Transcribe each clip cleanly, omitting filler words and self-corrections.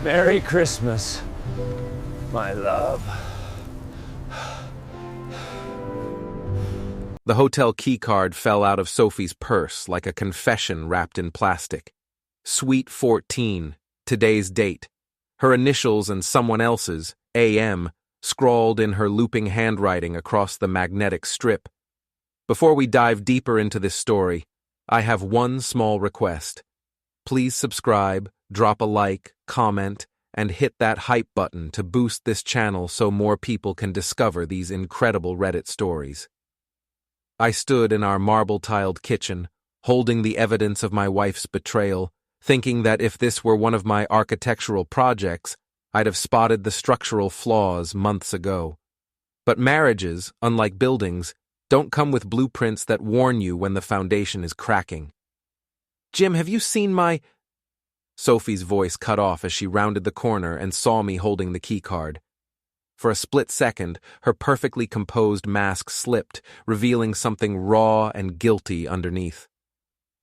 Merry Christmas, my love. The hotel keycard fell out of Sophie's purse like a confession wrapped in plastic. Suite 14, today's date. Her initials and someone else's, AM, scrawled in her looping handwriting across the magnetic strip. Before we dive deeper into this story, I have one small request. Please subscribe, drop a like, comment, and hit that hype button to boost this channel so more people can discover these incredible Reddit stories. I stood in our marble-tiled kitchen, holding the evidence of my wife's betrayal, thinking that if this were one of my architectural projects, I'd have spotted the structural flaws months ago. But marriages, unlike buildings, don't come with blueprints that warn you when the foundation is cracking. Jim, have you seen my... Sophie's voice cut off as she rounded the corner and saw me holding the keycard. For a split second, her perfectly composed mask slipped, revealing something raw and guilty underneath.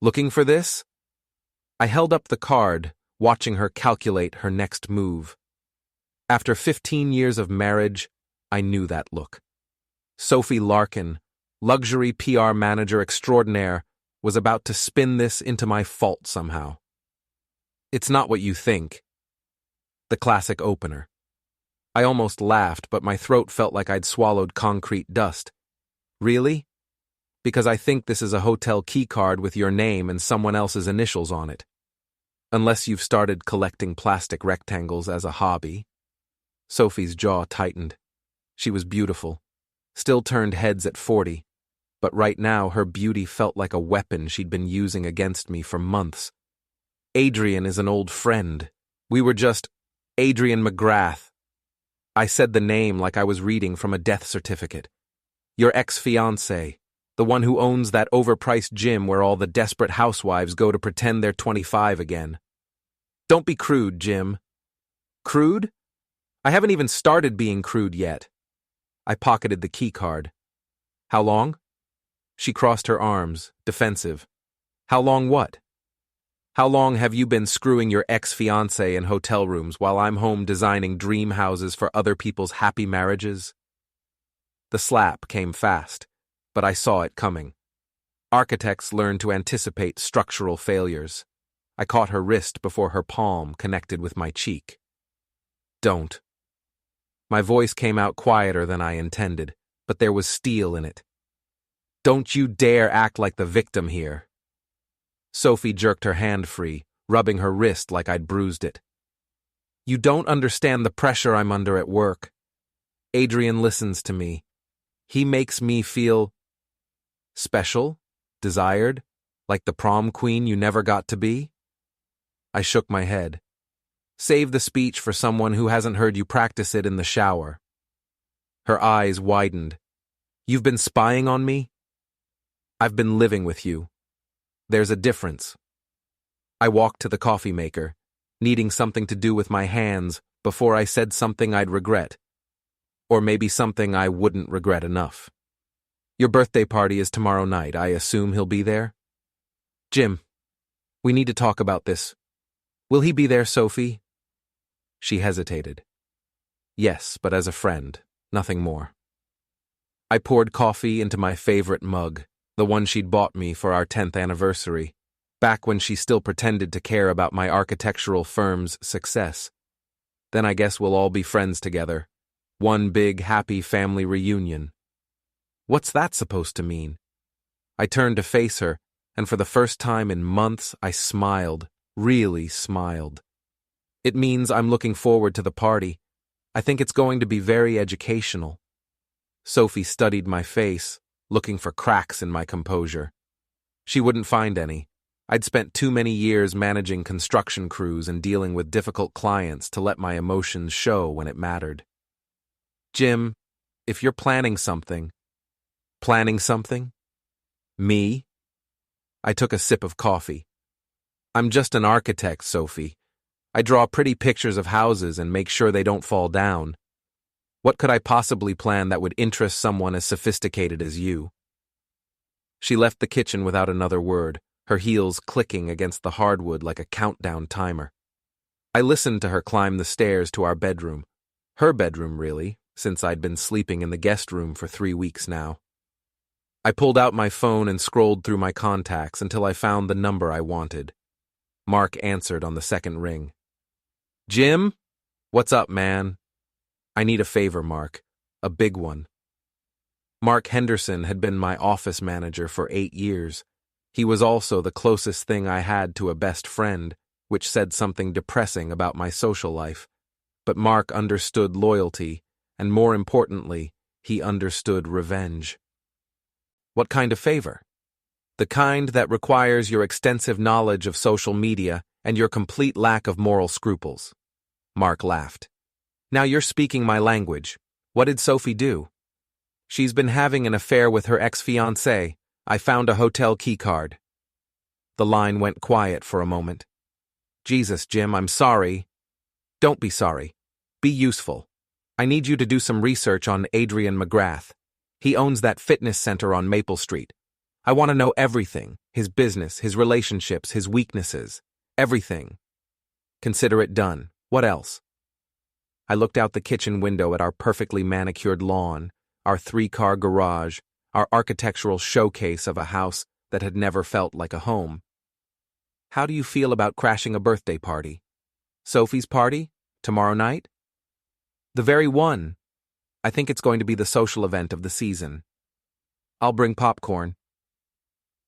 Looking for this? I held up the card, watching her calculate her next move. After 15 years of marriage, I knew that look. Sophie Larkin, luxury PR manager extraordinaire, was about to spin this into my fault somehow. It's not what you think. The classic opener. I almost laughed, but my throat felt like I'd swallowed concrete dust. Really? Because I think this is a hotel keycard with your name and someone else's initials on it. Unless you've started collecting plastic rectangles as a hobby. Sophie's jaw tightened. She was beautiful. Still turned heads at 40. But right now her beauty felt like a weapon she'd been using against me for months. Adrian is an old friend. We were just... Adrian McGrath. I said the name like I was reading from a death certificate. Your ex-fiancé, the one who owns that overpriced gym where all the desperate housewives go to pretend they're 25 again. Don't be crude, Jim. Crude? I haven't even started being crude yet. I pocketed the keycard. How long? She crossed her arms, defensive. How long what? How long have you been screwing your ex-fiancé in hotel rooms while I'm home designing dream houses for other people's happy marriages? The slap came fast, but I saw it coming. Architects learn to anticipate structural failures. I caught her wrist before her palm connected with my cheek. Don't. My voice came out quieter than I intended, but there was steel in it. Don't you dare act like the victim here. Sophie jerked her hand free, rubbing her wrist like I'd bruised it. You don't understand the pressure I'm under at work. Adrian listens to me. He makes me feel... special? Desired? Like the prom queen you never got to be? I shook my head. Save the speech for someone who hasn't heard you practice it in the shower. Her eyes widened. You've been spying on me? I've been living with you. There's a difference. I walked to the coffee maker, needing something to do with my hands before I said something I'd regret. Or maybe something I wouldn't regret enough. Your birthday party is tomorrow night. I assume he'll be there? Jim, we need to talk about this. Will he be there, Sophie? She hesitated. Yes, but as a friend, nothing more. I poured coffee into my favorite mug, the one she'd bought me for our 10th anniversary, back when she still pretended to care about my architectural firm's success. Then I guess we'll all be friends together. One big, happy family reunion. What's that supposed to mean? I turned to face her, and for the first time in months, I smiled, really smiled. It means I'm looking forward to the party. I think it's going to be very educational. Sophie studied my face, looking for cracks in my composure. She wouldn't find any. I'd spent too many years managing construction crews and dealing with difficult clients to let my emotions show when it mattered. Jim, if you're planning something... Planning something? Me? I took a sip of coffee. I'm just an architect, Sophie. I draw pretty pictures of houses and make sure they don't fall down. What could I possibly plan that would interest someone as sophisticated as you? She left the kitchen without another word, her heels clicking against the hardwood like a countdown timer. I listened to her climb the stairs to our bedroom. Her bedroom, really, since I'd been sleeping in the guest room for 3 weeks now. I pulled out my phone and scrolled through my contacts until I found the number I wanted. Mark answered on the second ring. "Jim? What's up, man?" "I need a favor, Mark. A big one." Mark Henderson had been my office manager for 8 years. He was also the closest thing I had to a best friend, which said something depressing about my social life. But Mark understood loyalty, and more importantly, he understood revenge. "What kind of favor?" "The kind that requires your extensive knowledge of social media and your complete lack of moral scruples." Mark laughed. "Now you're speaking my language. What did Sophie do?" "She's been having an affair with her ex-fiancé. I found a hotel keycard." The line went quiet for a moment. "Jesus, Jim, I'm sorry." "Don't be sorry. Be useful. I need you to do some research on Adrian McGrath. He owns that fitness center on Maple Street. I want to know everything, his business, his relationships, his weaknesses, everything." "Consider it done. What else?" I looked out the kitchen window at our perfectly manicured lawn, our 3-car garage, our architectural showcase of a house that had never felt like a home. "How do you feel about crashing a birthday party?" "Sophie's party? Tomorrow night?" "The very one. I think it's going to be the social event of the season." "I'll bring popcorn."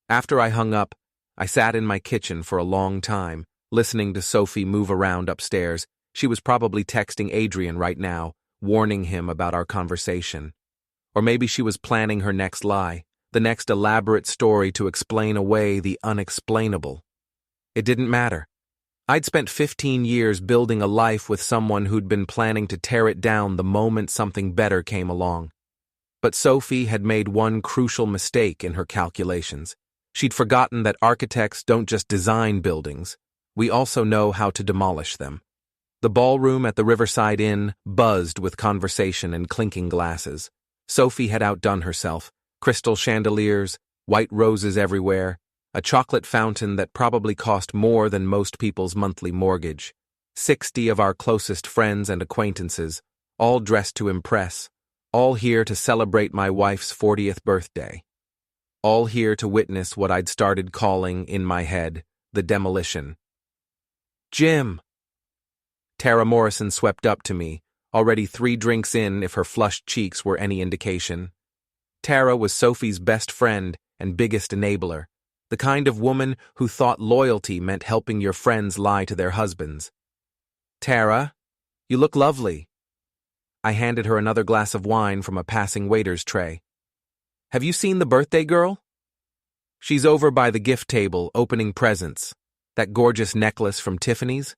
After I hung up, I sat in my kitchen for a long time, listening to Sophie move around upstairs. She was probably texting Adrian right now, warning him about our conversation. Or maybe she was planning her next lie, the next elaborate story to explain away the unexplainable. It didn't matter. I'd spent 15 years building a life with someone who'd been planning to tear it down the moment something better came along. But Sophie had made one crucial mistake in her calculations. She'd forgotten that architects don't just design buildings, we also know how to demolish them. The ballroom at the Riverside Inn buzzed with conversation and clinking glasses. Sophie had outdone herself. Crystal chandeliers, white roses everywhere, a chocolate fountain that probably cost more than most people's monthly mortgage, 60 of our closest friends and acquaintances, all dressed to impress, all here to celebrate my wife's 40th birthday. All here to witness what I'd started calling, in my head, the demolition. "Jim!" Tara Morrison swept up to me, already 3 drinks in if her flushed cheeks were any indication. Tara was Sophie's best friend and biggest enabler, the kind of woman who thought loyalty meant helping your friends lie to their husbands. "Tara, you look lovely." I handed her another glass of wine from a passing waiter's tray. "Have you seen the birthday girl?" "She's over by the gift table, opening presents. That gorgeous necklace from Tiffany's?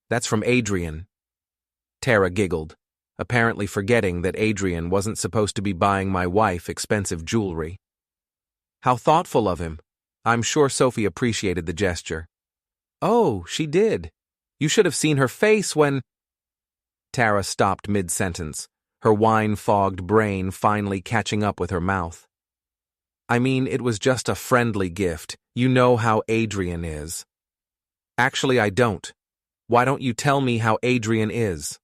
That's from Adrian." Tara giggled, apparently forgetting that Adrian wasn't supposed to be buying my wife expensive jewelry. "How thoughtful of him." I'm sure Sophie appreciated the gesture. "Oh, she did. You should have seen her face when—" Tara stopped mid-sentence, her wine-fogged brain finally catching up with her mouth. "I mean, it was just a friendly gift. You know how Adrian is." "Actually, I don't. Why don't you tell me how Adrian is?"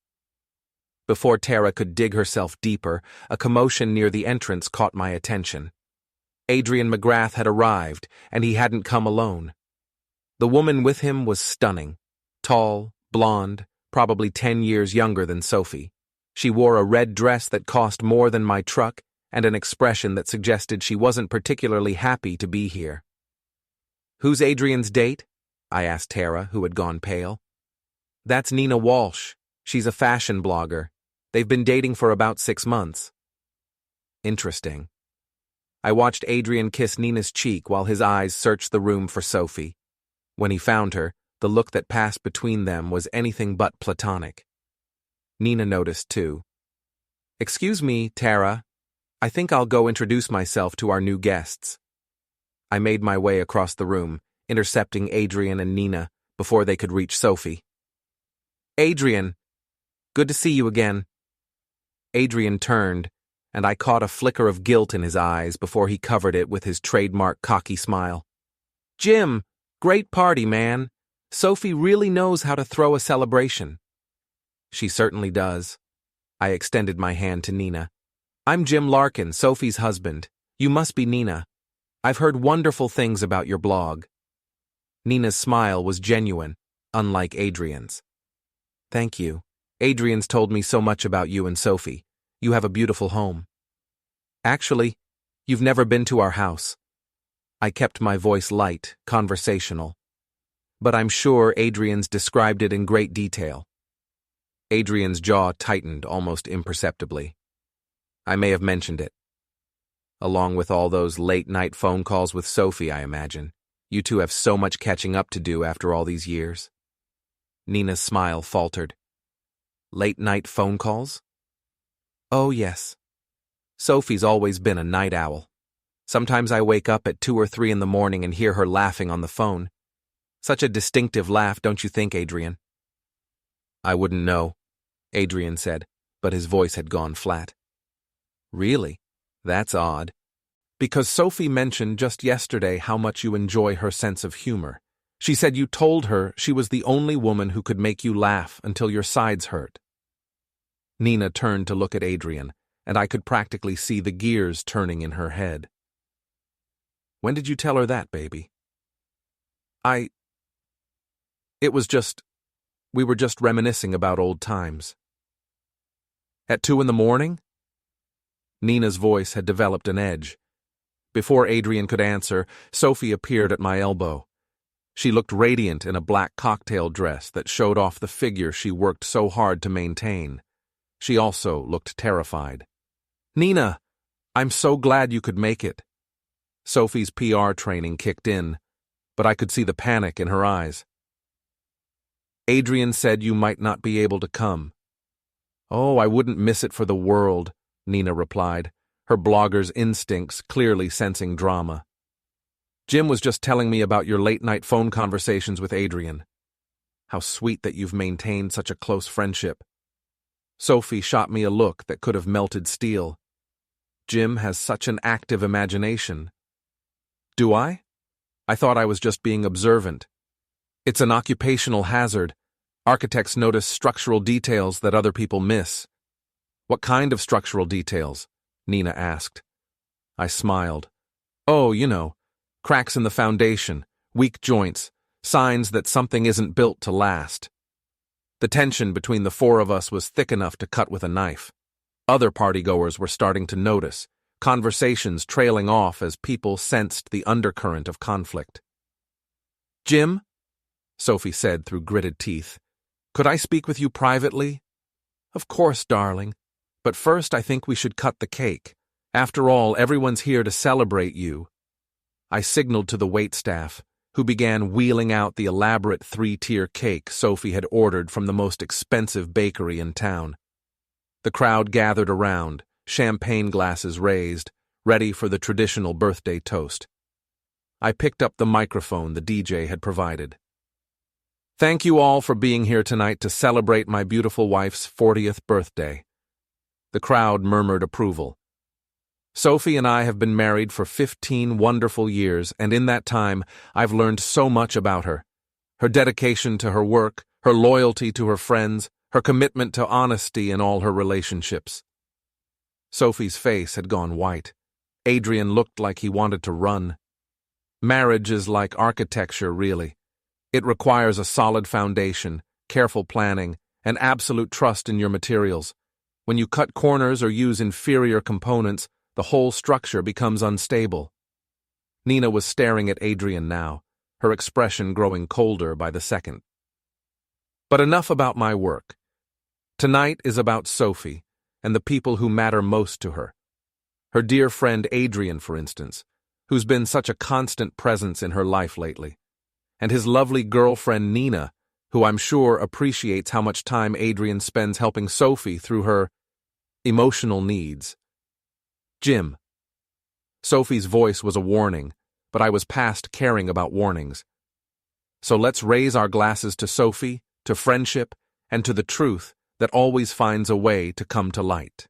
Before Tara could dig herself deeper, a commotion near the entrance caught my attention. Adrian McGrath had arrived, and he hadn't come alone. The woman with him was stunning. Tall, blonde, probably 10 years younger than Sophie. She wore a red dress that cost more than my truck and an expression that suggested she wasn't particularly happy to be here. "Who's Adrian's date?" I asked Tara, who had gone pale. "That's Nina Walsh. She's a fashion blogger. They've been dating for about 6 months." Interesting. I watched Adrian kiss Nina's cheek while his eyes searched the room for Sophie. When he found her, the look that passed between them was anything but platonic. Nina noticed too. "Excuse me, Tara. I think I'll go introduce myself to our new guests." I made my way across the room, intercepting Adrian and Nina before they could reach Sophie. "Adrian, good to see you again." Adrian turned, and I caught a flicker of guilt in his eyes before he covered it with his trademark cocky smile. "Jim, great party, man. Sophie really knows how to throw a celebration. She certainly does. I extended my hand to Nina. I'm Jim Larkin, Sophie's husband. You must be Nina. I've heard wonderful things about your blog. Nina's smile was genuine, unlike Adrian's. Thank you. Adrian's told me so much about you and Sophie. You have a beautiful home. Actually, you've never been to our house. I kept my voice light, conversational. But I'm sure Adrian's described it in great detail. Adrian's jaw tightened almost imperceptibly. I may have mentioned it. Along with all those late-night phone calls with Sophie, I imagine. You two have so much catching up to do after all these years. Nina's smile faltered. Late-night phone calls? Oh, yes. Sophie's always been a night owl. Sometimes I wake up at 2 or 3 in the morning and hear her laughing on the phone. Such a distinctive laugh, don't you think, Adrian? I wouldn't know, Adrian said, but his voice had gone flat. Really? That's odd. Because Sophie mentioned just yesterday how much you enjoy her sense of humor. She said you told her she was the only woman who could make you laugh until your sides hurt. Nina turned to look at Adrian, and I could practically see the gears turning in her head. When did you tell her that, baby? We were just reminiscing about old times. At 2 in the morning? Nina's voice had developed an edge. Before Adrian could answer, Sophie appeared at my elbow. She looked radiant in a black cocktail dress that showed off the figure she worked so hard to maintain. She also looked terrified. Nina, I'm so glad you could make it. Sophie's PR training kicked in, but I could see the panic in her eyes. Adrian said you might not be able to come. Oh, I wouldn't miss it for the world, Nina replied, her blogger's instincts clearly sensing drama. Jim was just telling me about your late-night phone conversations with Adrian. How sweet that you've maintained such a close friendship. Sophie shot me a look that could have melted steel. Jim has such an active imagination. Do I? I thought I was just being observant. It's an occupational hazard. Architects notice structural details that other people miss. What kind of structural details? Nina asked. I smiled. Oh, you know, cracks in the foundation, weak joints, signs that something isn't built to last. The tension between the 4 of us was thick enough to cut with a knife. Other partygoers were starting to notice, conversations trailing off as people sensed the undercurrent of conflict. Jim, Sophie said through gritted teeth, could I speak with you privately? Of course, darling. But first I think we should cut the cake. After all, everyone's here to celebrate you. I signaled to the waitstaff, who began wheeling out the elaborate 3-tier cake Sophie had ordered from the most expensive bakery in town. The crowd gathered around, champagne glasses raised, ready for the traditional birthday toast. I picked up the microphone the DJ had provided. Thank you all for being here tonight to celebrate my beautiful wife's 40th birthday. The crowd murmured approval. Sophie and I have been married for 15 wonderful years, and in that time, I've learned so much about her. Her dedication to her work, her loyalty to her friends, her commitment to honesty in all her relationships. Sophie's face had gone white. Adrian looked like he wanted to run. Marriage is like architecture, really. It requires a solid foundation, careful planning, and absolute trust in your materials. When you cut corners or use inferior components, the whole structure becomes unstable. Nina was staring at Adrian now, her expression growing colder by the second. But enough about my work. Tonight is about Sophie and the people who matter most to her. Her dear friend Adrian, for instance, who's been such a constant presence in her life lately. And his lovely girlfriend Nina, who I'm sure appreciates how much time Adrian spends helping Sophie through her emotional needs. Jim. Sophie's voice was a warning, but I was past caring about warnings. So let's raise our glasses to Sophie, to friendship, and to the truth that always finds a way to come to light.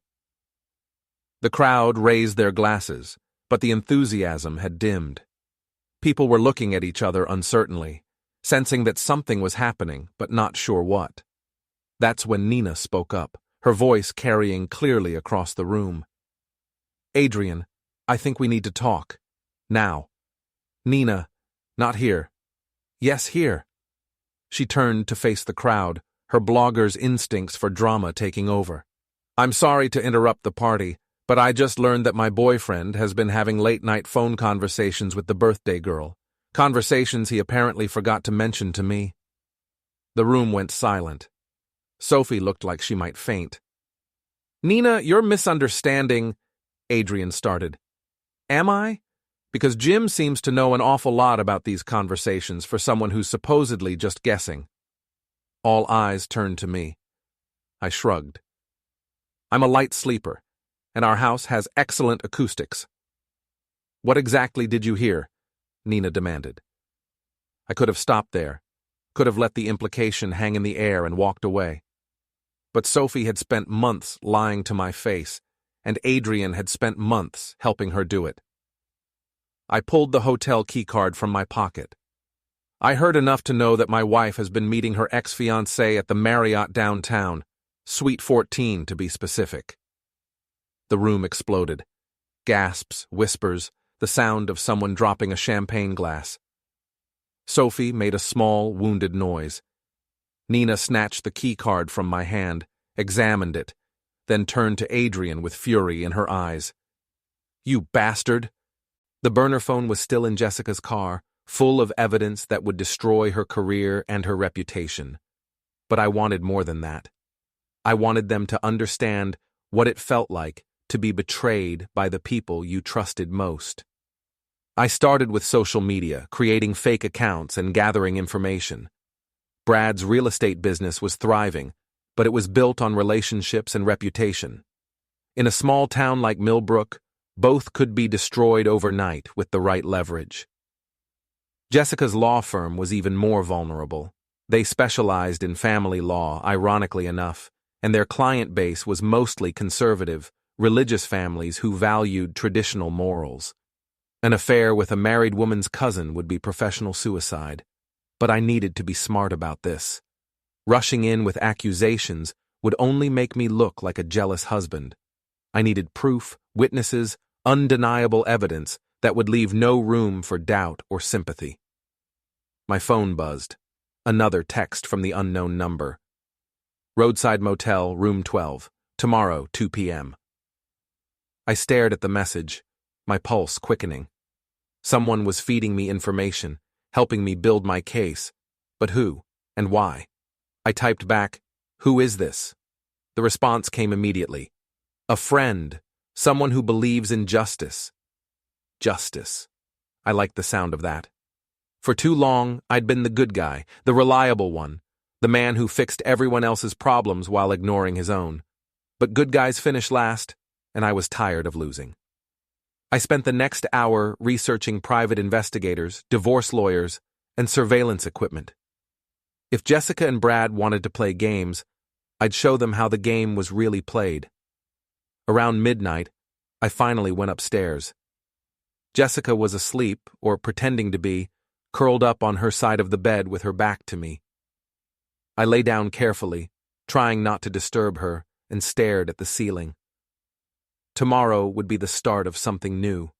The crowd raised their glasses, but the enthusiasm had dimmed. People were looking at each other uncertainly, sensing that something was happening, but not sure what. That's when Nina spoke up, her voice carrying clearly across the room. "Adrian, I think we need to talk. Now." "Nina, not here." "Yes, here." She turned to face the crowd, her blogger's instincts for drama taking over. "I'm sorry to interrupt the party, but I just learned that my boyfriend has been having late-night phone conversations with the birthday girl. Conversations he apparently forgot to mention to me." The room went silent. Sophie looked like she might faint. "Nina, you're misunderstanding," Adrian started. "Am I? Because Jim seems to know an awful lot about these conversations for someone who's supposedly just guessing." All eyes turned to me. I shrugged. "I'm a light sleeper, and our house has excellent acoustics." "What exactly did you hear?" Nina demanded. I could have stopped there, could have let the implication hang in the air and walked away. But Sophie had spent months lying to my face, and Adrian had spent months helping her do it. I pulled the hotel keycard from my pocket. "I heard enough to know that my wife has been meeting her ex-fiancé at the Marriott downtown, Suite 14 to be specific." The room exploded. Gasps, whispers, the sound of someone dropping a champagne glass. Sophie made a small, wounded noise. Nina snatched the keycard from my hand, examined it, then turned to Adrian with fury in her eyes. "You bastard!" The burner phone was still in Jessica's car, full of evidence that would destroy her career and her reputation. But I wanted more than that. I wanted them to understand what it felt like to be betrayed by the people you trusted most. I started with social media, creating fake accounts and gathering information. Brad's real estate business was thriving, but it was built on relationships and reputation. In a small town like Millbrook, both could be destroyed overnight with the right leverage. Jessica's law firm was even more vulnerable. They specialized in family law, ironically enough, and their client base was mostly conservative, religious families who valued traditional morals. An affair with a married woman's cousin would be professional suicide. But I needed to be smart about this. Rushing in with accusations would only make me look like a jealous husband. I needed proof, witnesses, undeniable evidence that would leave no room for doubt or sympathy. My phone buzzed. Another text from the unknown number. "Roadside Motel, Room 12. Tomorrow, 2 p.m. I stared at the message, my pulse quickening. Someone was feeding me information, helping me build my case. But who? And why? I typed back, "Who is this?" The response came immediately. "A friend. Someone who believes in justice." Justice. I liked the sound of that. For too long, I'd been the good guy, the reliable one, the man who fixed everyone else's problems while ignoring his own. But good guys finish last, and I was tired of losing. I spent the next hour researching private investigators, divorce lawyers, and surveillance equipment. If Jessica and Brad wanted to play games, I'd show them how the game was really played. Around midnight, I finally went upstairs. Jessica was asleep, or pretending to be, curled up on her side of the bed with her back to me. I lay down carefully, trying not to disturb her, and stared at the ceiling. Tomorrow would be the start of something new.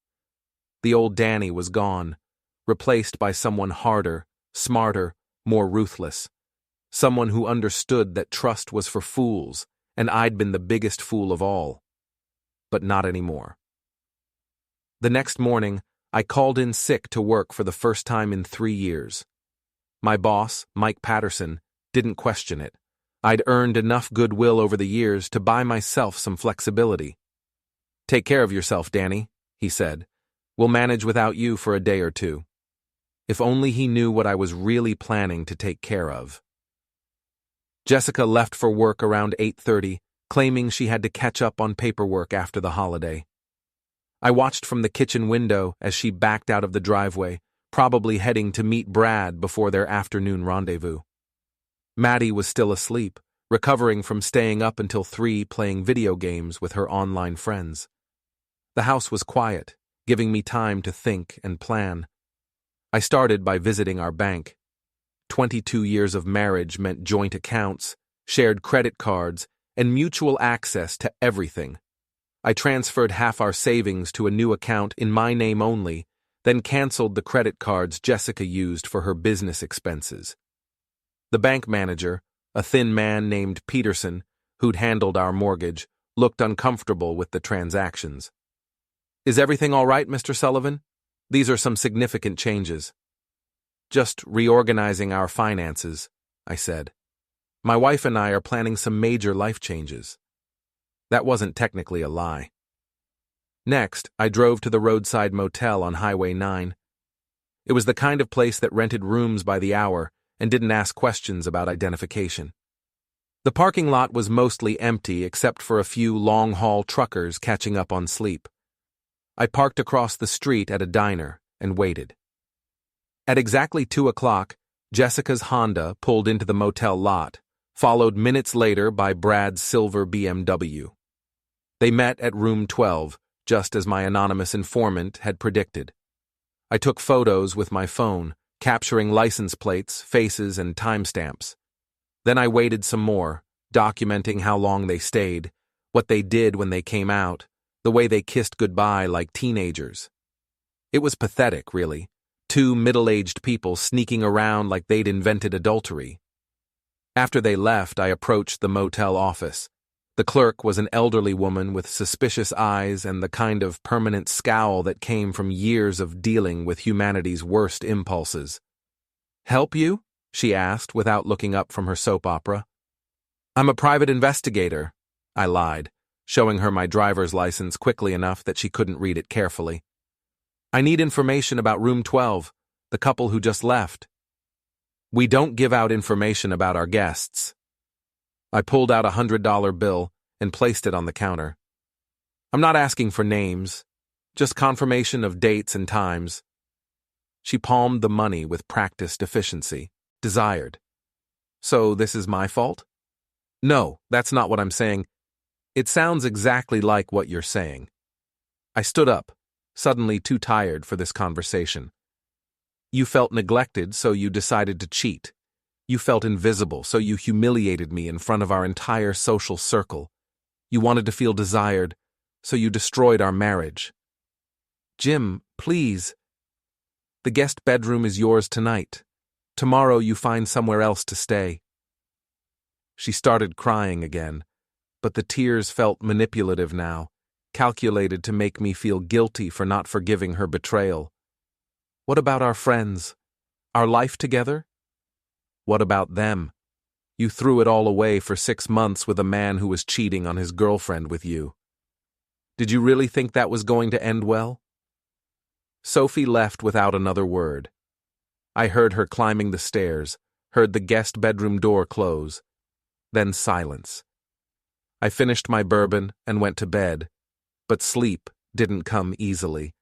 The old Danny was gone, replaced by someone harder, smarter, more ruthless. Someone who understood that trust was for fools, and I'd been the biggest fool of all. But not anymore. The next morning, I called in sick to work for the first time in 3 years. My boss, Mike Patterson, didn't question it. I'd earned enough goodwill over the years to buy myself some flexibility. "Take care of yourself, Danny," he said. "We'll manage without you for a day or two." If only he knew what I was really planning to take care of. Jessica left for work around 8:30, claiming she had to catch up on paperwork after the holiday. I watched from the kitchen window as she backed out of the driveway, probably heading to meet Brad before their afternoon rendezvous. Maddie was still asleep, recovering from staying up until 3 playing video games with her online friends. The house was quiet, giving me time to think and plan. I started by visiting our bank. 22 years of marriage meant joint accounts, shared credit cards, and mutual access to everything. I transferred half our savings to a new account in my name only, then canceled the credit cards Jessica used for her business expenses. The bank manager, a thin man named Peterson, who'd handled our mortgage, looked uncomfortable with the transactions. "Is everything all right, Mr. Sullivan? These are some significant changes." "Just reorganizing our finances," I said. "My wife and I are planning some major life changes." That wasn't technically a lie. Next, I drove to the roadside motel on Highway 9. It was the kind of place that rented rooms by the hour and didn't ask questions about identification. The parking lot was mostly empty except for a few long-haul truckers catching up on sleep. I parked across the street at a diner and waited. At exactly 2 o'clock, Jessica's Honda pulled into the motel lot, followed minutes later by Brad's silver BMW. They met at room 12, just as my anonymous informant had predicted. I took photos with my phone, capturing license plates, faces, and timestamps. Then I waited some more, documenting how long they stayed, what they did when they came out, the way they kissed goodbye like teenagers. It was pathetic, really. 2 middle-aged people sneaking around like they'd invented adultery. After they left, I approached the motel office. The clerk was an elderly woman with suspicious eyes and the kind of permanent scowl that came from years of dealing with humanity's worst impulses. "Help you?" she asked without looking up from her soap opera. "I'm a private investigator," I lied, showing her my driver's license quickly enough that she couldn't read it carefully. "I need information about room 12, the couple who just left." "We don't give out information about our guests." I pulled out a $100 bill and placed it on the counter. "I'm not asking for names, just confirmation of dates and times." She palmed the money with practiced efficiency. Desired. "So this is my fault?" "No, that's not what I'm saying. It sounds exactly like what you're saying." I stood up, suddenly too tired for this conversation. "You felt neglected, so you decided to cheat. You felt invisible, so you humiliated me in front of our entire social circle. You wanted to feel desired, so you destroyed our marriage." "Jim, please. The guest bedroom is yours tonight. Tomorrow you find somewhere else to stay." She started crying again, but the tears felt manipulative now, calculated to make me feel guilty for not forgiving her betrayal. "What about our friends? Our life together?" "What about them? You threw it all away for 6 months with a man who was cheating on his girlfriend with you. Did you really think that was going to end well?" Sophie left without another word. I heard her climbing the stairs, heard the guest bedroom door close, then silence. I finished my bourbon and went to bed, but sleep didn't come easily.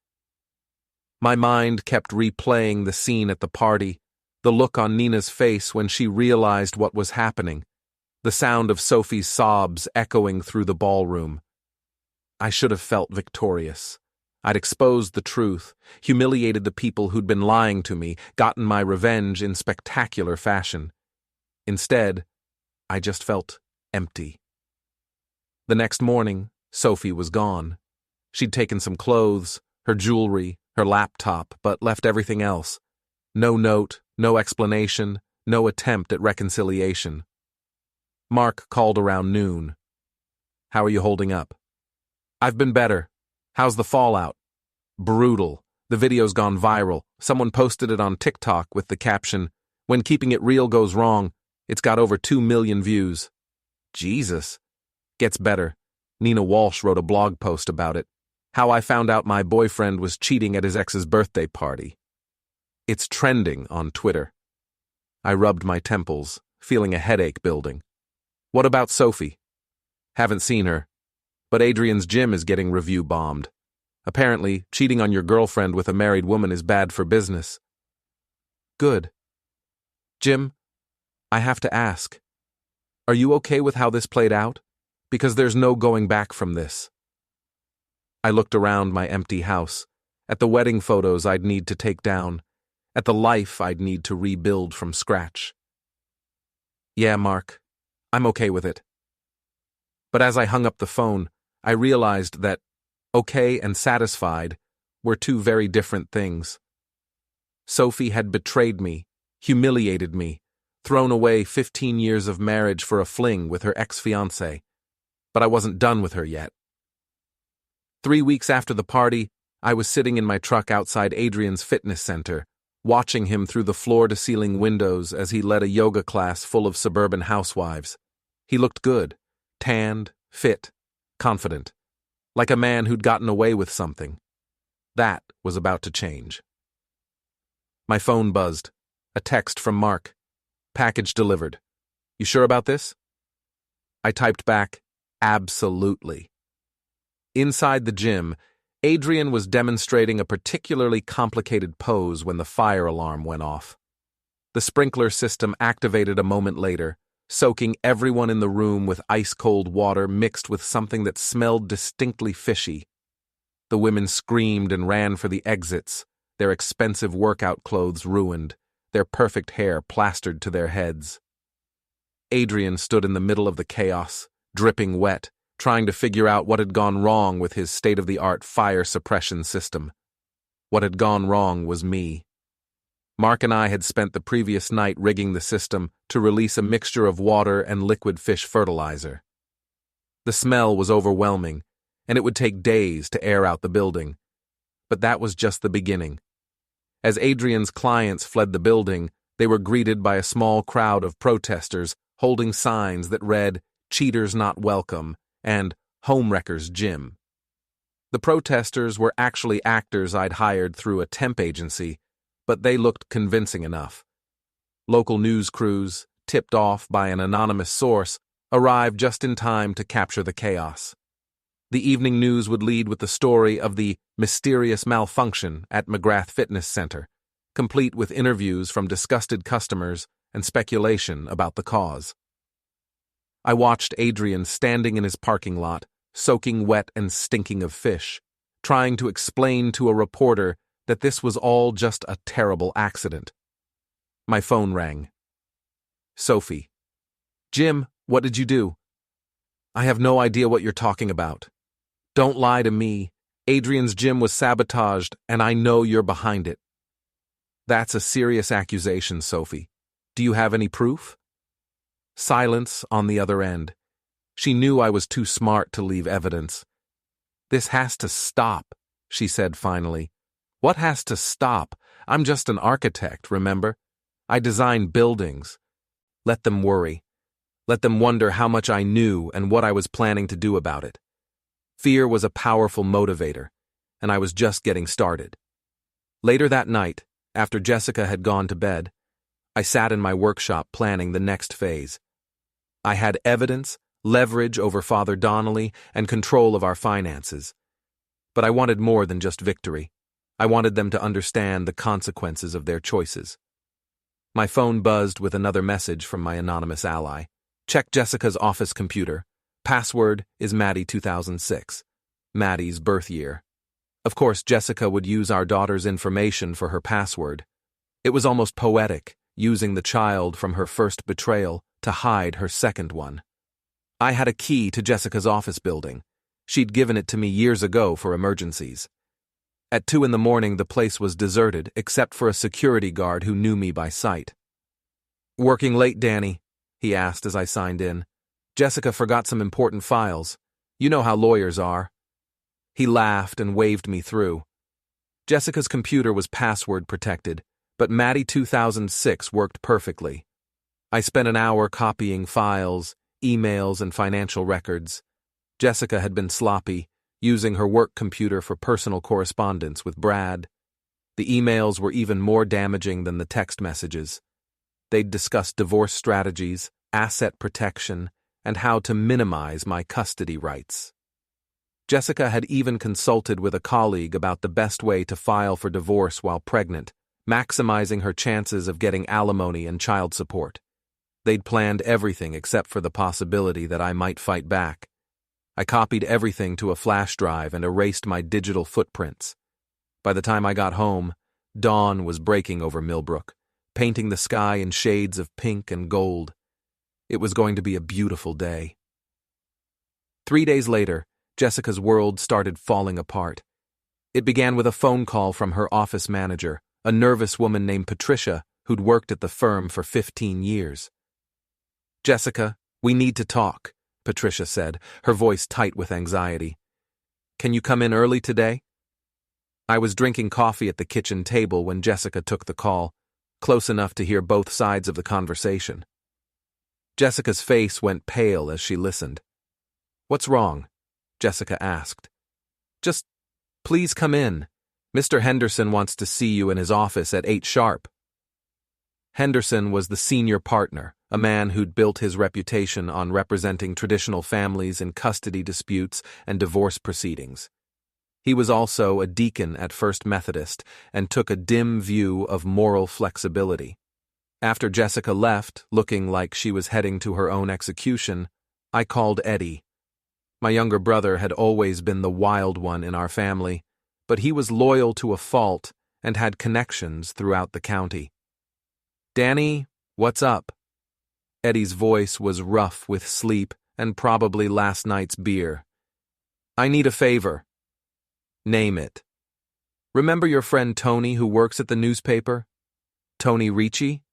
My mind kept replaying the scene at the party, the look on Nina's face when she realized what was happening, the sound of Sophie's sobs echoing through the ballroom. I should have felt victorious. I'd exposed the truth, humiliated the people who'd been lying to me, gotten my revenge in spectacular fashion. Instead, I just felt empty. The next morning, Sophie was gone. She'd taken some clothes, her jewelry, her laptop, but left everything else. No note, no explanation, no attempt at reconciliation. Mark called around noon. "How are you holding up?" "I've been better. How's the fallout?" "Brutal. The video's gone viral. Someone posted it on TikTok with the caption, 'When keeping it real goes wrong.' It's got over 2 million views." "Jesus." "Gets better. Nina Walsh wrote a blog post about it. How I found out my boyfriend was cheating at his ex's birthday party. It's trending on Twitter." I rubbed my temples, feeling a headache building. "What about Sophie?" "Haven't seen her. But Adrian's gym is getting review bombed. Apparently, cheating on your girlfriend with a married woman is bad for business." "Good. Jim, I have to ask. Are you okay with how this played out? Because there's no going back from this." I looked around my empty house, at the wedding photos I'd need to take down, at the life I'd need to rebuild from scratch. Yeah, Mark, I'm okay with it. But as I hung up the phone, I realized that okay and satisfied were two very different things. Sophie had betrayed me, humiliated me, thrown away 15 years of marriage for a fling with her ex-fiancé, but I wasn't done with her yet. 3 weeks after the party, I was sitting in my truck outside Adrian's fitness center, watching him through the floor-to-ceiling windows as he led a yoga class full of suburban housewives. He looked good, tanned, fit, confident, like a man who'd gotten away with something. That was about to change. My phone buzzed. A text from Mark. Package delivered. You sure about this? I typed back, absolutely. Inside the gym, Adrian was demonstrating a particularly complicated pose when the fire alarm went off. The sprinkler system activated a moment later, soaking everyone in the room with ice-cold water mixed with something that smelled distinctly fishy. The women screamed and ran for the exits, their expensive workout clothes ruined, their perfect hair plastered to their heads. Adrian stood in the middle of the chaos, dripping wet, trying to figure out what had gone wrong with his state-of-the-art fire suppression system. What had gone wrong was me. Mark and I had spent the previous night rigging the system to release a mixture of water and liquid fish fertilizer. The smell was overwhelming, and it would take days to air out the building. But that was just the beginning. As Adrian's clients fled the building, they were greeted by a small crowd of protesters holding signs that read, "Cheaters Not Welcome," and "Homewreckers Gym." The protesters were actually actors I'd hired through a temp agency, but they looked convincing enough. Local news crews, tipped off by an anonymous source, arrived just in time to capture the chaos. The evening news would lead with the story of the mysterious malfunction at McGrath Fitness Center, complete with interviews from disgusted customers and speculation about the cause. I watched Adrian standing in his parking lot, soaking wet and stinking of fish, trying to explain to a reporter that this was all just a terrible accident. My phone rang. Sophie. "Jim, what did you do?" "I have no idea what you're talking about. Don't lie to me. Adrian's gym was sabotaged, and I know you're behind it." "That's a serious accusation, Sophie. Do you have any proof?" Silence on the other end. She knew I was too smart to leave evidence. "This has to stop," she said finally. "What has to stop? I'm just an architect, remember? I design buildings. Let them worry. Let them wonder how much I knew and what I was planning to do about it. Fear was a powerful motivator, and I was just getting started." Later that night, after Jessica had gone to bed, I sat in my workshop planning the next phase. I had evidence, leverage over Father Donnelly, and control of our finances. But I wanted more than just victory. I wanted them to understand the consequences of their choices. My phone buzzed with another message from my anonymous ally. "Check Jessica's office computer. Password is Maddie 2006, Maddie's birth year." Of course, Jessica would use our daughter's information for her password. It was almost poetic, using the child from her first betrayal to hide her second one. I had a key to Jessica's office building. She'd given it to me years ago for emergencies. At 2 a.m, the place was deserted except for a security guard who knew me by sight. "Working late, Danny?" he asked as I signed in. "Jessica forgot some important files. You know how lawyers are." He laughed and waved me through. Jessica's computer was password protected, but Maddie 2006 worked perfectly. I spent an hour copying files, emails, and financial records. Jessica had been sloppy, using her work computer for personal correspondence with Brad. The emails were even more damaging than the text messages. They'd discussed divorce strategies, asset protection, and how to minimize my custody rights. Jessica had even consulted with a colleague about the best way to file for divorce while pregnant, maximizing her chances of getting alimony and child support. They'd planned everything except for the possibility that I might fight back. I copied everything to a flash drive and erased my digital footprints. By the time I got home, Dawn was breaking over Millbrook, painting the sky in shades of pink and gold. It was going to be a beautiful day. 3 days later, Jessica's world started falling apart. It began with a phone call from her office manager, a nervous woman named Patricia who'd worked at the firm for 15 years. "Jessica, we need to talk," Patricia said, her voice tight with anxiety. "Can you come in early today?" I was drinking coffee at the kitchen table when Jessica took the call, close enough to hear both sides of the conversation. Jessica's face went pale as she listened. "What's wrong?" Jessica asked. "Just, please come in. Mr. Henderson wants to see you in his office at 8 sharp. Henderson was the senior partner, a man who'd built his reputation on representing traditional families in custody disputes and divorce proceedings. He was also a deacon at First Methodist and took a dim view of moral flexibility. After Jessica left, looking like she was heading to her own execution, I called Eddie. My younger brother had always been the wild one in our family, but he was loyal to a fault and had connections throughout the county. "Danny, what's up?" Eddie's voice was rough with sleep and probably last night's beer. "I need a favor." "Name it." "Remember your friend Tony who works at the newspaper? Tony Ricci?"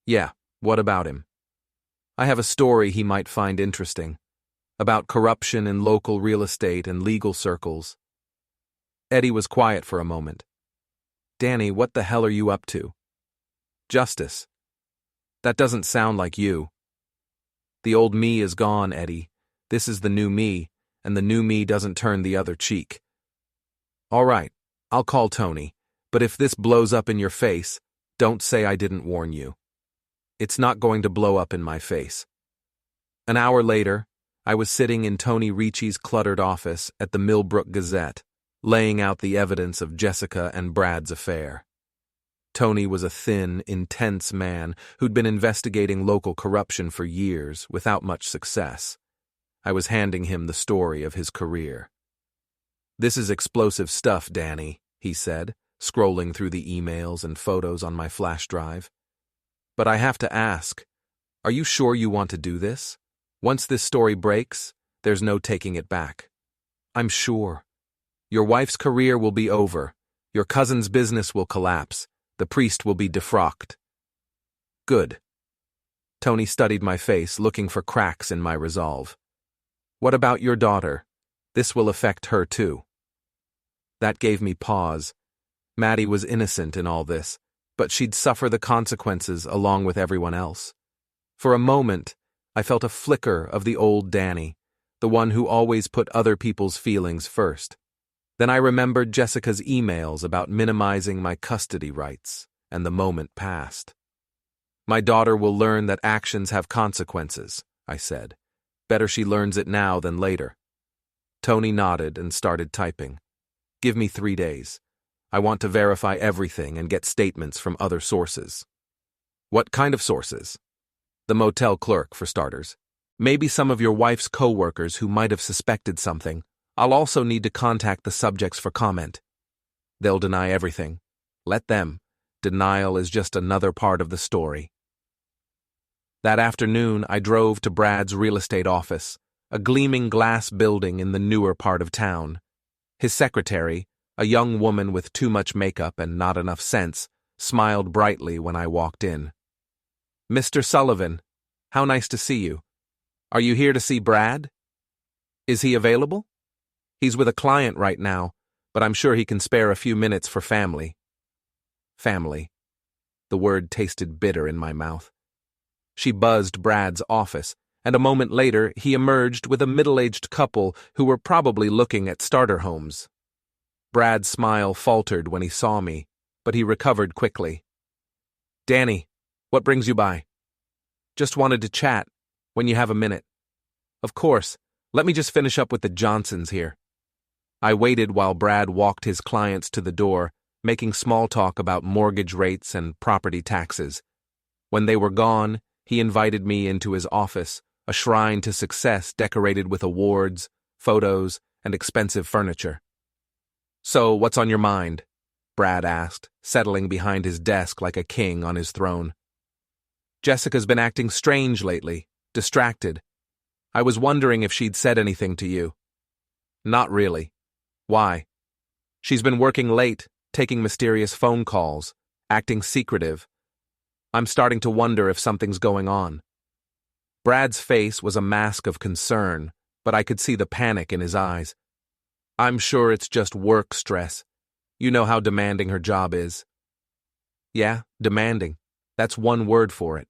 "Yeah, what about him?" "I have a story he might find interesting. About corruption in local real estate and legal circles." Eddie was quiet for a moment. "Danny, what the hell are you up to?" "Justice." "That doesn't sound like you." "The old me is gone, Eddie. This is the new me, and the new me doesn't turn the other cheek." "All right, I'll call Tony, but if this blows up in your face, don't say I didn't warn you." "It's not going to blow up in my face." An hour later, I was sitting in Tony Ricci's cluttered office at the Millbrook Gazette, laying out the evidence of Jessica and Brad's affair. Tony was a thin, intense man who'd been investigating local corruption for years without much success. I was handing him the story of his career. "This is explosive stuff, Danny," he said, scrolling through the emails and photos on my flash drive. "But I have to ask, are you sure you want to do this? Once this story breaks, there's no taking it back." "I'm sure. Your wife's career will be over. Your cousin's business will collapse. The priest will be defrocked." "Good." Tony studied my face, looking for cracks in my resolve. "What about your daughter? This will affect her too." That gave me pause. Maddie was innocent in all this, but she'd suffer the consequences along with everyone else. For a moment, I felt a flicker of the old Danny, the one who always put other people's feelings first. Then I remembered Jessica's emails about minimizing my custody rights, and the moment passed. "My daughter will learn that actions have consequences," I said. "Better she learns it now than later." Tony nodded and started typing. "Give me 3 days. I want to verify everything and get statements from other sources." "What kind of sources?" "The motel clerk, for starters. Maybe some of your wife's co-workers who might have suspected something. I'll also need to contact the subjects for comment." "They'll deny everything. Let them. Denial is just another part of the story." That afternoon, I drove to Brad's real estate office, a gleaming glass building in the newer part of town. His secretary, a young woman with too much makeup and not enough sense, smiled brightly when I walked in. "Mr. Sullivan, how nice to see you. Are you here to see Brad? Is he available? He's with a client right now, but I'm sure he can spare a few minutes for family." Family. The word tasted bitter in my mouth. She buzzed Brad's office, and a moment later he emerged with a middle-aged couple who were probably looking at starter homes. Brad's smile faltered when he saw me, but he recovered quickly. "Danny, what brings you by?" "Just wanted to chat, when you have a minute." "Of course. Let me just finish up with the Johnsons here." I waited while Brad walked his clients to the door, making small talk about mortgage rates and property taxes. When they were gone, he invited me into his office, a shrine to success decorated with awards, photos, and expensive furniture. "So, what's on your mind?" Brad asked, settling behind his desk like a king on his throne. Jessica's been acting strange lately, distracted. I was wondering if she'd said anything to you. Not really. Why? She's been working late, taking mysterious phone calls, acting secretive. I'm starting to wonder if something's going on. Brad's face was a mask of concern, but I could see the panic in his eyes. I'm sure it's just work stress. You know how demanding her job is. Yeah, demanding. That's one word for it.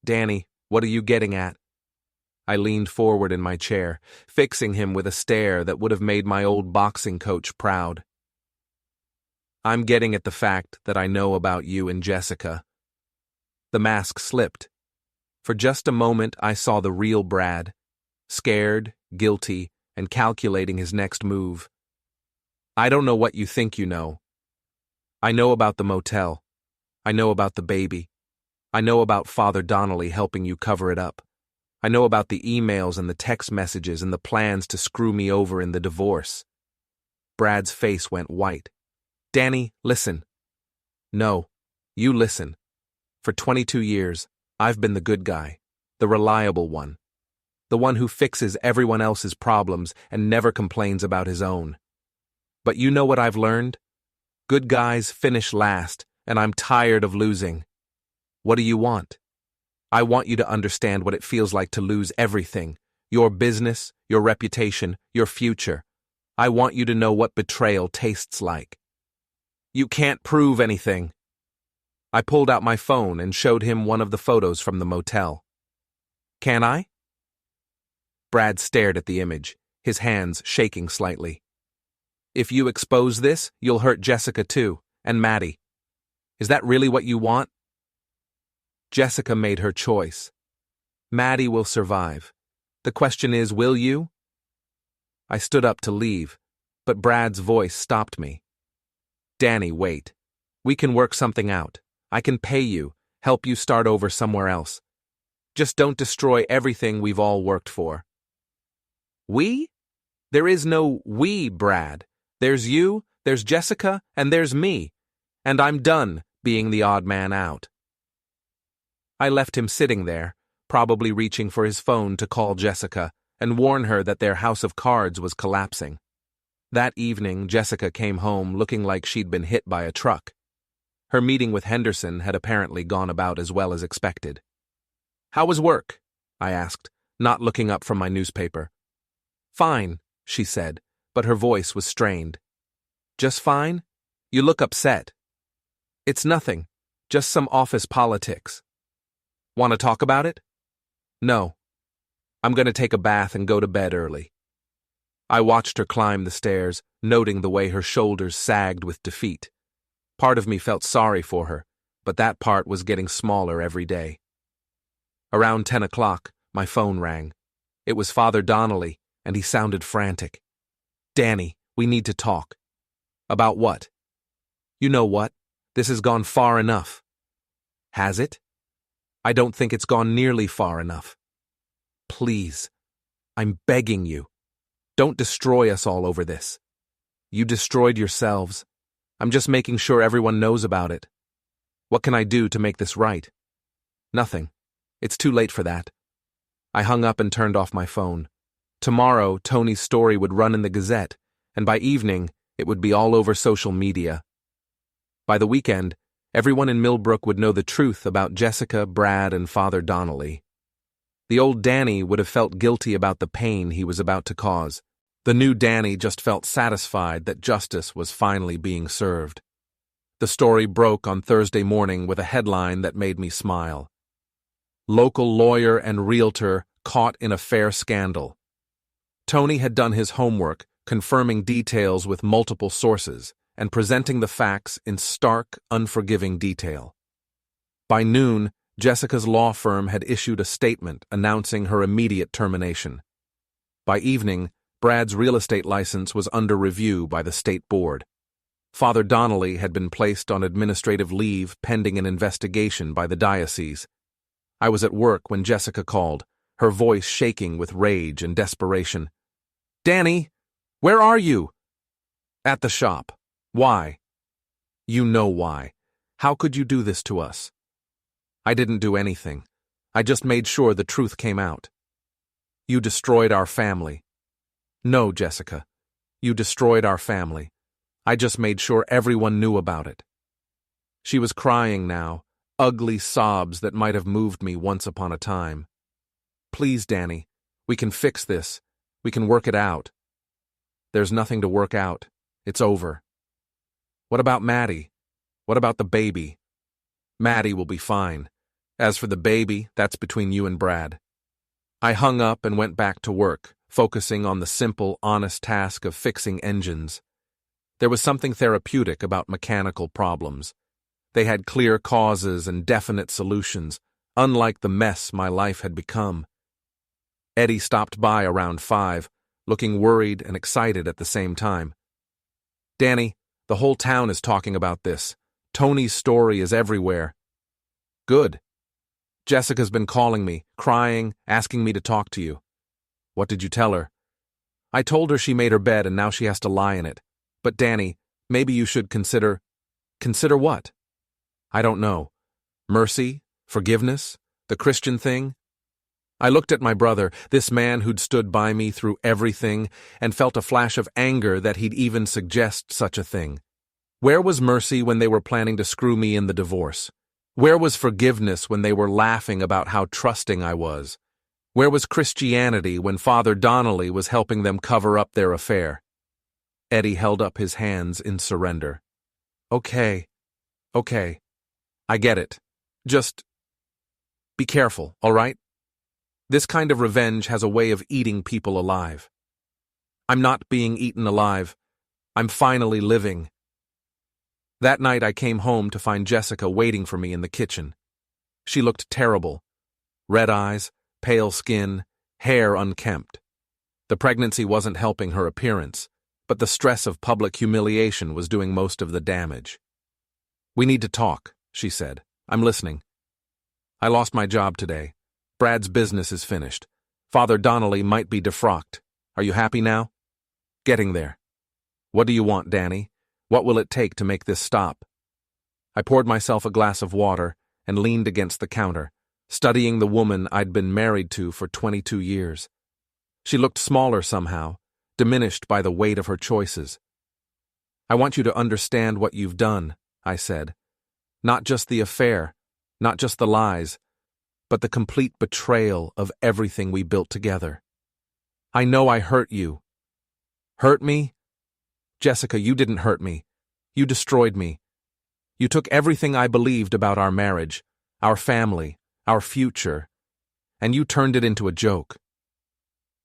Danny, what are you getting at? I leaned forward in my chair, fixing him with a stare that would have made my old boxing coach proud. I'm getting at the fact that I know about you and Jessica. The mask slipped. For just a moment, I saw the real Brad, scared, guilty, and calculating his next move. I don't know what you think you know. I know about the motel. I know about the baby. I know about Father Donnelly helping you cover it up. I know about the emails and the text messages and the plans to screw me over in the divorce. Brad's face went white. Danny, listen. No, you listen. For 22 years, I've been the good guy, the reliable one, the one who fixes everyone else's problems and never complains about his own. But you know what I've learned? Good guys finish last, and I'm tired of losing. What do you want? I want you to understand what it feels like to lose everything, your business, your reputation, your future. I want you to know what betrayal tastes like. You can't prove anything. I pulled out my phone and showed him one of the photos from the motel. Can I? Brad stared at the image, his hands shaking slightly. If you expose this, you'll hurt Jessica too, and Maddie. Is that really what you want? Jessica made her choice. Maddie will survive. The question is, will you? I stood up to leave, but Brad's voice stopped me. Danny, wait. We can work something out. I can pay you, help you start over somewhere else. Just don't destroy everything we've all worked for. We? There is no we, Brad. There's you, there's Jessica, and there's me. And I'm done being the odd man out. I left him sitting there, probably reaching for his phone to call Jessica and warn her that their house of cards was collapsing. That evening, Jessica came home looking like she'd been hit by a truck. Her meeting with Henderson had apparently gone about as well as expected. How was work? I asked, not looking up from my newspaper. Fine, she said, but her voice was strained. Just fine? You look upset. It's nothing, just some office politics. Want to talk about it? No. I'm going to take a bath and go to bed early. I watched her climb the stairs, noting the way her shoulders sagged with defeat. Part of me felt sorry for her, but that part was getting smaller every day. Around 10 o'clock, my phone rang. It was Father Donnelly, and he sounded frantic. Danny, we need to talk. About what? You know what? This has gone far enough. Has it? I don't think it's gone nearly far enough. Please, I'm begging you. Don't destroy us all over this. You destroyed yourselves. I'm just making sure everyone knows about it. What can I do to make this right? Nothing. It's too late for that. I hung up and turned off my phone. Tomorrow, Tony's story would run in the Gazette, and by evening, it would be all over social media. By the weekend, everyone in Millbrook would know the truth about Jessica, Brad, and Father Donnelly. The old Danny would have felt guilty about the pain he was about to cause. The new Danny just felt satisfied that justice was finally being served. The story broke on Thursday morning with a headline that made me smile. Local lawyer and realtor caught in affair scandal. Tony had done his homework, confirming details with multiple sources and presenting the facts in stark, unforgiving detail. By noon, Jessica's law firm had issued a statement announcing her immediate termination. By evening, Brad's real estate license was under review by the state board. Father Donnelly had been placed on administrative leave pending an investigation by the diocese. I was at work when Jessica called, her voice shaking with rage and desperation. Danny, where are you? At the shop. Why? You know why. How could you do this to us? I didn't do anything. I just made sure the truth came out. You destroyed our family. No, Jessica. You destroyed our family. I just made sure everyone knew about it. She was crying now, ugly sobs that might have moved me once upon a time. Please, Danny, we can fix this. We can work it out. There's nothing to work out. It's over. What about Maddie? What about the baby? Maddie will be fine. As for the baby, that's between you and Brad. I hung up and went back to work, focusing on the simple, honest task of fixing engines. There was something therapeutic about mechanical problems. They had clear causes and definite solutions, unlike the mess my life had become. Eddie stopped by around 5, looking worried and excited at the same time. Danny, the whole town is talking about this. Tony's story is everywhere. Good. Jessica's been calling me, crying, asking me to talk to you. What did you tell her? I told her she made her bed and now she has to lie in it. But Danny, maybe you should consider... Consider what? I don't know. Mercy? Forgiveness? The Christian thing? I looked at my brother, this man who'd stood by me through everything, and felt a flash of anger that he'd even suggest such a thing. Where was mercy when they were planning to screw me in the divorce? Where was forgiveness when they were laughing about how trusting I was? Where was Christianity when Father Donnelly was helping them cover up their affair? Eddie held up his hands in surrender. Okay. I get it. Just be careful, all right? This kind of revenge has a way of eating people alive. I'm not being eaten alive. I'm finally living. That night I came home to find Jessica waiting for me in the kitchen. She looked terrible. Red eyes, pale skin, hair unkempt. The pregnancy wasn't helping her appearance, but the stress of public humiliation was doing most of the damage. We need to talk, she said. I'm listening. I lost my job today. Brad's business is finished. Father Donnelly might be defrocked. Are you happy now? Getting there. What do you want, Danny? What will it take to make this stop? I poured myself a glass of water and leaned against the counter, studying the woman I'd been married to for 22 years. She looked smaller somehow, diminished by the weight of her choices. I want you to understand what you've done, I said. Not just the affair, not just the lies, but the complete betrayal of everything we built together. I know I hurt you. Hurt me? Jessica, you didn't hurt me. You destroyed me. You took everything I believed about our marriage, our family, our future, and you turned it into a joke.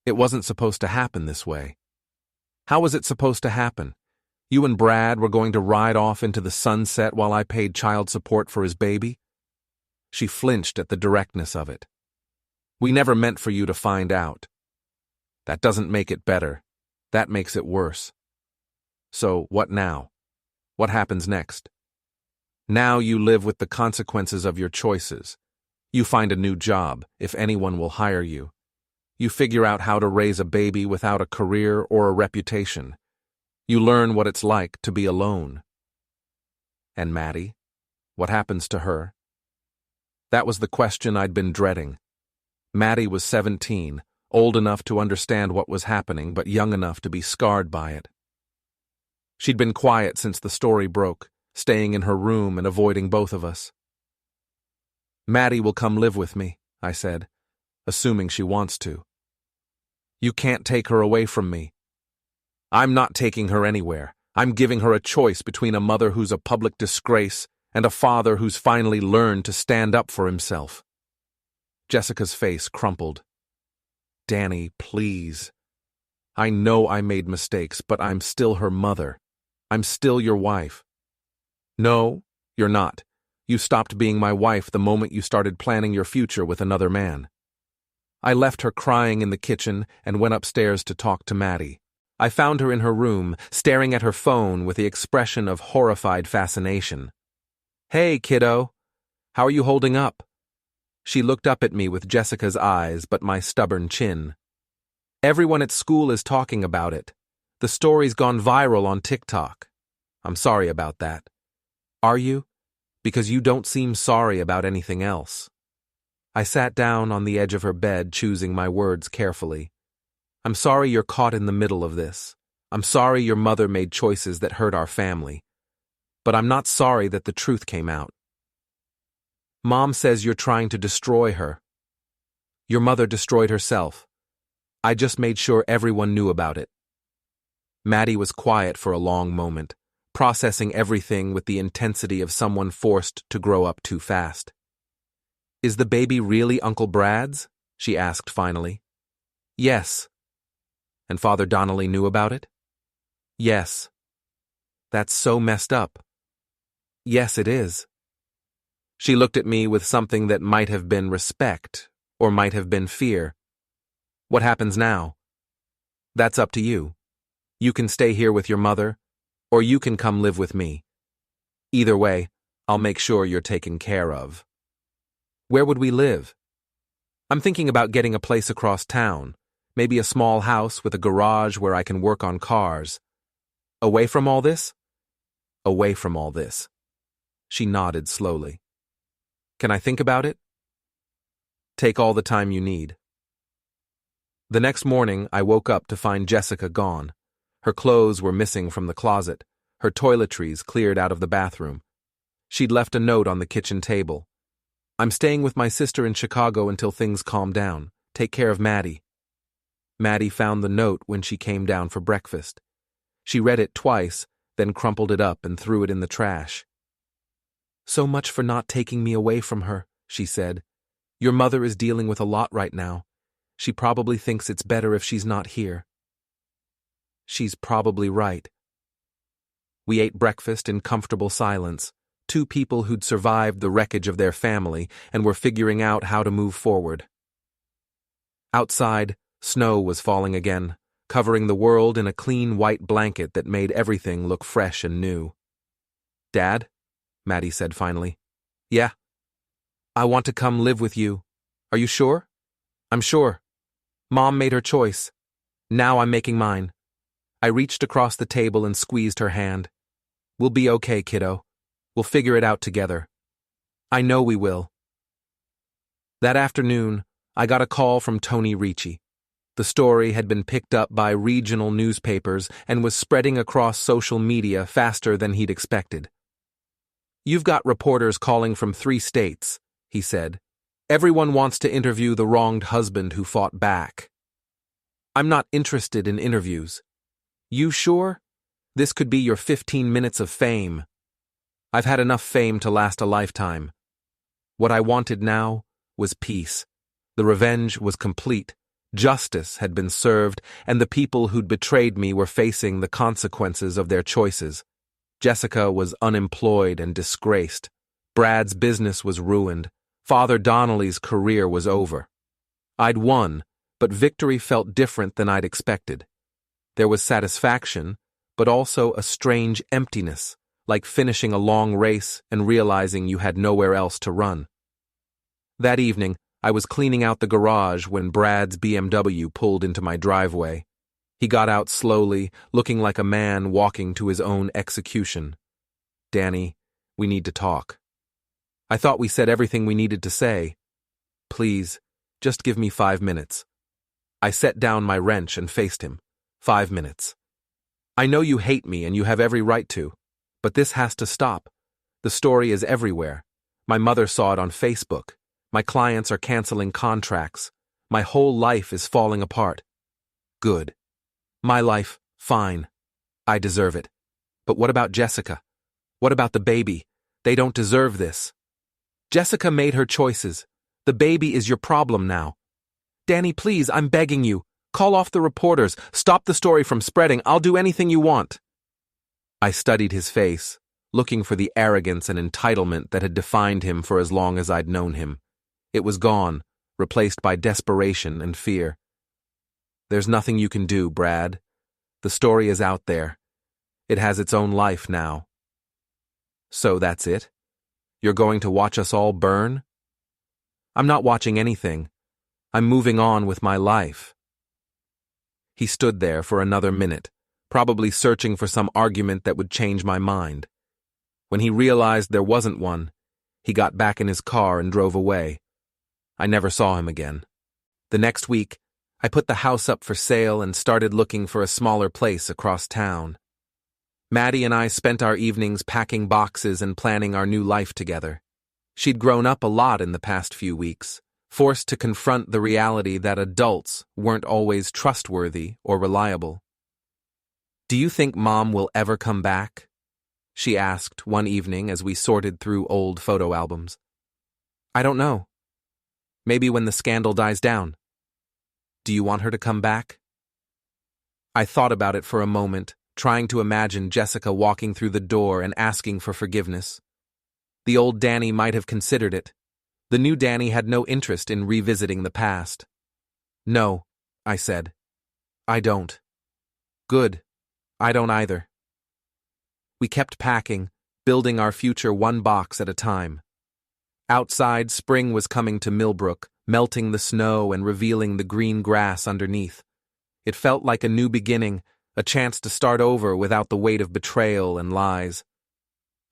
It wasn't supposed to happen this way. How was it supposed to happen? You and Brad were going to ride off into the sunset while I paid child support for his baby? She flinched at the directness of it. We never meant for you to find out. That doesn't make it better. That makes it worse. So, what now? What happens next? Now you live with the consequences of your choices. You find a new job, if anyone will hire you. You figure out how to raise a baby without a career or a reputation. You learn what it's like to be alone. And Maddie? What happens to her? That was the question I'd been dreading. Maddie was 17, old enough to understand what was happening, but young enough to be scarred by it. She'd been quiet since the story broke, staying in her room and avoiding both of us. Maddie will come live with me, I said, assuming she wants to. You can't take her away from me. I'm not taking her anywhere. I'm giving her a choice between a mother who's a public disgrace and a father who's finally learned to stand up for himself. Jessica's face crumpled. Danny, please. I know I made mistakes, but I'm still her mother. I'm still your wife. No, you're not. You stopped being my wife the moment you started planning your future with another man. I left her crying in the kitchen and went upstairs to talk to Maddie. I found her in her room, staring at her phone with the expression of horrified fascination. Hey, kiddo. How are you holding up? She looked up at me with Jessica's eyes but my stubborn chin. Everyone at school is talking about it. The story's gone viral on TikTok. I'm sorry about that. Are you? Because you don't seem sorry about anything else. I sat down on the edge of her bed, choosing my words carefully. I'm sorry you're caught in the middle of this. I'm sorry your mother made choices that hurt our family. But I'm not sorry that the truth came out. Mom says you're trying to destroy her. Your mother destroyed herself. I just made sure everyone knew about it. Maddie was quiet for a long moment, processing everything with the intensity of someone forced to grow up too fast. Is the baby really Uncle Brad's? She asked finally. Yes. And Father Donnelly knew about it? Yes. That's so messed up. Yes, it is. She looked at me with something that might have been respect, or might have been fear. What happens now? That's up to you. You can stay here with your mother, or you can come live with me. Either way, I'll make sure you're taken care of. Where would we live? I'm thinking about getting a place across town, maybe a small house with a garage where I can work on cars. Away from all this? Away from all this. She nodded slowly. Can I think about it? Take all the time you need. The next morning, I woke up to find Jessica gone. Her clothes were missing from the closet, her toiletries cleared out of the bathroom. She'd left a note on the kitchen table. I'm staying with my sister in Chicago until things calm down. Take care of Maddie. Maddie found the note when she came down for breakfast. She read it twice, then crumpled it up and threw it in the trash. So much for not taking me away from her, she said. Your mother is dealing with a lot right now. She probably thinks it's better if she's not here. She's probably right. We ate breakfast in comfortable silence, two people who'd survived the wreckage of their family and were figuring out how to move forward. Outside, snow was falling again, covering the world in a clean white blanket that made everything look fresh and new. Dad? Maddie said finally. Yeah. I want to come live with you. Are you sure? I'm sure. Mom made her choice. Now I'm making mine. I reached across the table and squeezed her hand. We'll be okay, kiddo. We'll figure it out together. I know we will. That afternoon, I got a call from Tony Ricci. The story had been picked up by regional newspapers and was spreading across social media faster than he'd expected. You've got reporters calling from 3 states, he said. Everyone wants to interview the wronged husband who fought back. I'm not interested in interviews. You sure? This could be your 15 minutes of fame. I've had enough fame to last a lifetime. What I wanted now was peace. The revenge was complete. Justice had been served, and the people who'd betrayed me were facing the consequences of their choices. Jessica was unemployed and disgraced. Brad's business was ruined. Father Donnelly's career was over. I'd won, but victory felt different than I'd expected. There was satisfaction, but also a strange emptiness, like finishing a long race and realizing you had nowhere else to run. That evening, I was cleaning out the garage when Brad's BMW pulled into my driveway. He got out slowly, looking like a man walking to his own execution. Danny, we need to talk. I thought we said everything we needed to say. Please, just give me 5 minutes. I set down my wrench and faced him. 5 minutes. I know you hate me and you have every right to, but this has to stop. The story is everywhere. My mother saw it on Facebook. My clients are canceling contracts. My whole life is falling apart. Good. My life, fine. I deserve it. But what about Jessica? What about the baby? They don't deserve this. Jessica made her choices. The baby is your problem now. Danny, please, I'm begging you. Call off the reporters. Stop the story from spreading. I'll do anything you want. I studied his face, looking for the arrogance and entitlement that had defined him for as long as I'd known him. It was gone, replaced by desperation and fear. There's nothing you can do, Brad. The story is out there. It has its own life now. So that's it? You're going to watch us all burn? I'm not watching anything. I'm moving on with my life. He stood there for another minute, probably searching for some argument that would change my mind. When he realized there wasn't one, he got back in his car and drove away. I never saw him again. The next week, I put the house up for sale and started looking for a smaller place across town. Maddie and I spent our evenings packing boxes and planning our new life together. She'd grown up a lot in the past few weeks, forced to confront the reality that adults weren't always trustworthy or reliable. "Do you think Mom will ever come back?" she asked one evening as we sorted through old photo albums. "I don't know. Maybe when the scandal dies down." "Do you want her to come back?" I thought about it for a moment, trying to imagine Jessica walking through the door and asking for forgiveness. The old Danny might have considered it. The new Danny had no interest in revisiting the past. "No," I said. "I don't." "Good. I don't either." We kept packing, building our future one box at a time. Outside, spring was coming to Millbrook, melting the snow and revealing the green grass underneath. It felt like a new beginning, a chance to start over without the weight of betrayal and lies.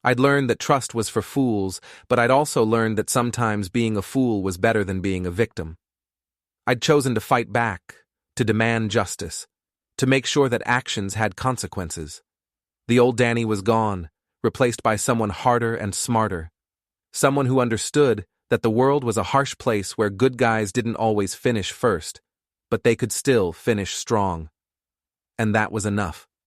I'd learned that trust was for fools, but I'd also learned that sometimes being a fool was better than being a victim. I'd chosen to fight back, to demand justice, to make sure that actions had consequences. The old Danny was gone, replaced by someone harder and smarter. Someone who understood that the world was a harsh place where good guys didn't always finish first, but they could still finish strong. And that was enough.